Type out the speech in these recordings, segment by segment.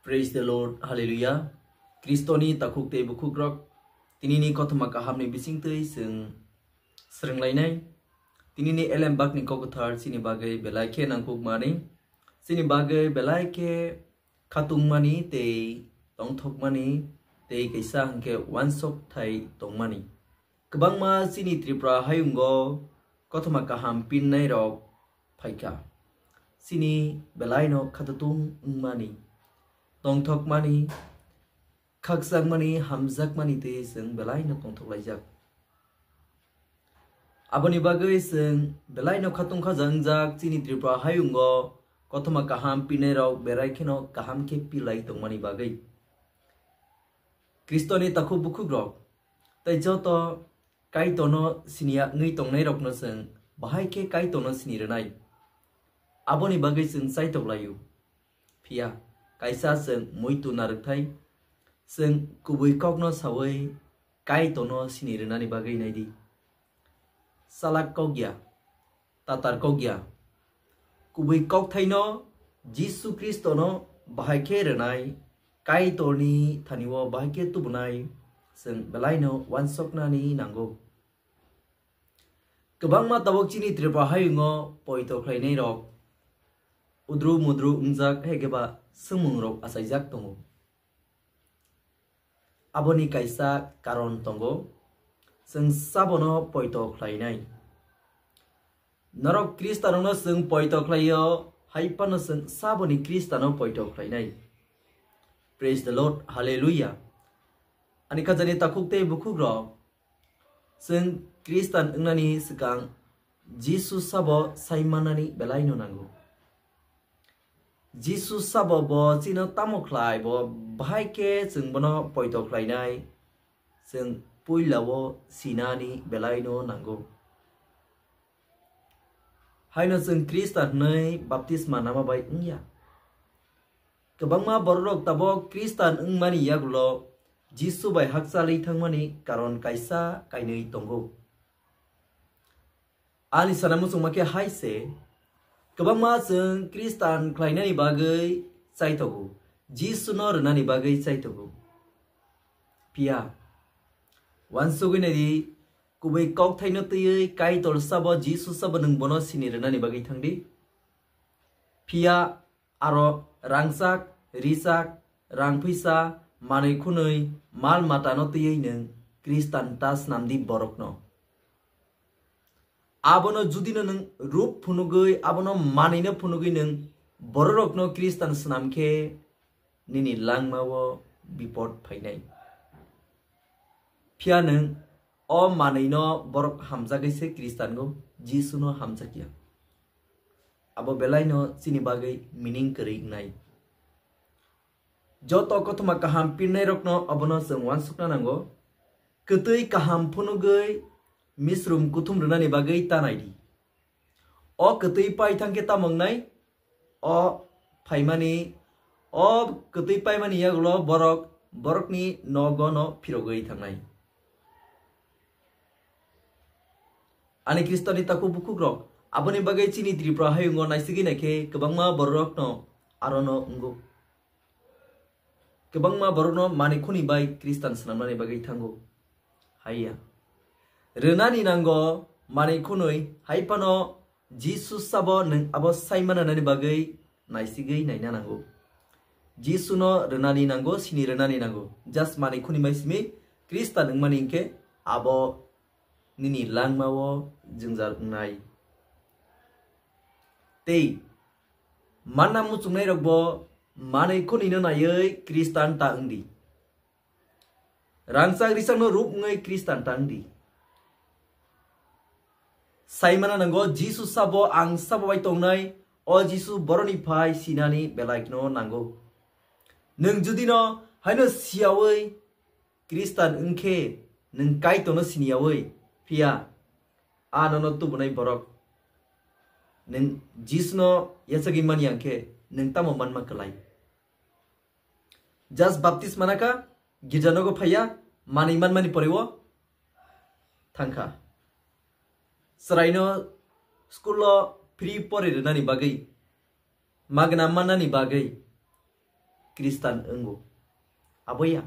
Praise the Lord, Hallelujah. Kristoni takuk te bukuk rok. Tinini kothama kaham ni bising tei seng sereng lainai. Tinini elem bak ni kokuthar sini bagai belaike nangkuk mani. Sini bagai belaike katung mani te tongthok mani te kaisa hangke wansok thai tong mani. Kebangma sini Tripura hayungo kothama kaham pinnai rok phaika. Sini belaino khatatung mani. Tongthok mani khaksak mani hamzak mani te seng belaino tongthok laijak. Aboni bagai seng belaino khatung khajangjak sini Tripura hayungo kothama kaham pinai rok beraikeno kaham ke pilai tongmani bagai. Kristoni takhu bukhuk rok tai joto kai tono sinia ngai tongnai rok no seng bahai ke kai tono sini renai. Aboni bagai seng sai tok layu. Pia kaisa seng muitu narukthai seng kubui kokno sawai kai tono sini renani bagai naidi. Salak kogya tatar kogya kubui kok thaino Jisu Kristo no bahai ke renai kai torni thaniwo bahai ke tubunai seng belaino wansokna ni nango. Kebangma tabok chini Tripura hayungo poito khlainai rok udru mudru ungjak hegeba semung rok asaijak tongo. Aboni kaisa karon tongo seng sabono poito khlainai. Norok Kristano no seng poito khlaio haipano seng saboni Kristano poito khlainai. Praise the Lord, Hallelujah. Ani kajani takukte bukuk rok seng Kristan engnani sekang Jesus sabo saimanani belaino nango. Jesus sabo bo sino tamokhlai bo bahai ke seng bono poito khlainai seng puilawo sinani belaino nango. Haino seng Kristan nei baptisma nama bai engya. Kebangma borok tabo Kristan engmani yagulo Jisu bai haksali thangmani karon kaisa kainei tongo. Ani sanamusung make haise kebangma seng Kristan khlainani bagai saitogo. Jisu no renani bagai saitogo. Pia wansugui nedi kubai kok thaino tei kai tol sabo Jisu sabo nung bono sini renani bagai thangdi. Pia aro rangsak risak rang pisa manai khunui mal mata no tei nung Kristan tas namdi borok no. Abono judino nung rup phunugui abono manai no phunugui nung borok no Kristan snamke nini langmawo bipod phainai. Pia nung o manai no borok hamjagai se Kristan go Jisu no hamjakia. Abo belai no sini bagai meaning keri nai. Joto kothama kaham pinai rok no abono seng wansukna nango. Ketui kaham phunugui misrum kuthum renani bagai tanai di. O ketui pai thangke tamongnai o phaimani o ketui pai mani yagulo borok ni nogo no phirogoi thangnai. Ani Kristoni taku bukuk rok aboni bagai chini Tripura hayungo naisigi naike kebangma borok no arono ungo. Kebangma borok no mani khuni bai Kristan snamnani bagai thango. Haiya renani nango mani khunui haipano Jisu sabo nung abo saimana nani bagai naisigi naina nango. Jisu no renani nango sini renani nango. Just mani khuni bai simi Kristan nung mani inke abo nini langmawo jengjar nai. Tei mana mucungnai rokbo manai khuni no nayoi Kristan ta engdi. Rangsak risang no rup ngai Kristan ta engdi. Saimana nango Jisu sabo ang sabo bai tongnai o Jisu boroni phai sinani belaikno nango. Nung judino haino siawoi Kristan engke nung kai tono siniawoi. Pia ano no tubunai borok neng Jisu no yasagi mani angke neng tamo manma kelai. Jas baptis manaka gijanogo phaya mani man mani poriwo thangka. Seraino skulo free pore renani bagai magna manani bagai Kristan enggo. Aboya.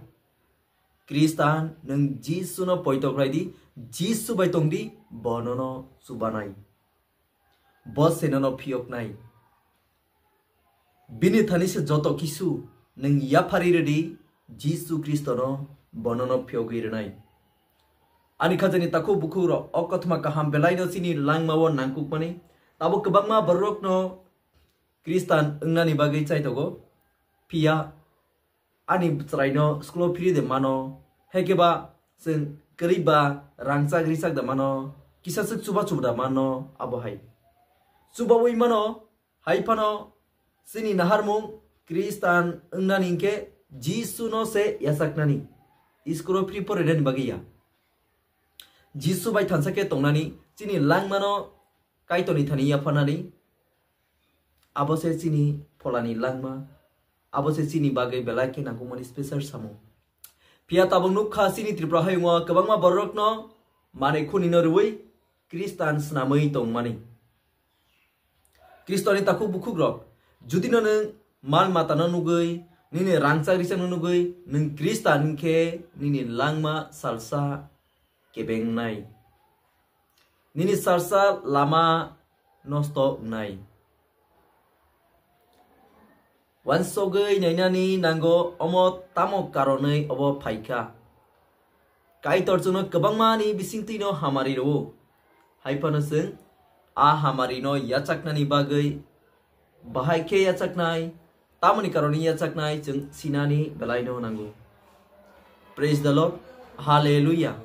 Kristan nung Jisu no poitokrai di Jisu baitong di bonono subanai. Bos senono piok nai. Bini thani se joto kisu nung yapari redi Jisu Kristono bonono piok irenai. Ani khajani taku bukuro okotma kaham belai no sini langmawo nangkuk mani. Tabo kebangma barok no Kristan engnani bagai cai togo. Pia ani btraino sklo piri de mano hekeba sen keriba rangsa grisak da mano kisasuk suba da mano abohai suba woi mano haipano sini naharmung Kristan engnani ke Jisu no se yasaknani iskro piri poreden bagiya Jisu bai thansake tongnani sini langmano kaitoni thani yafanani abose sini polani langma abose sini bagai belai ke nangku mani special samu pia tabung nukha sini tripra hayunga kabangma borok no mane khuni no ruwi Kristan snamai tong mani Kristoni taku bukuk rok judi no nung mal mata no nugui nini rangsa risa no nugui nung Kristan ke nini langma salsa kebeng nai nini salsa lama nosto nai Wan sogai nainani nango omo tamo karonai obo paika. Kai torjuno kebangmani bisingti no hamari ro. Haipano seng a hamari no yachaknani bagai bahai ke yachaknai tamani karoni yachaknai jeng sinani belai no nango. Praise the Lord. Hallelujah.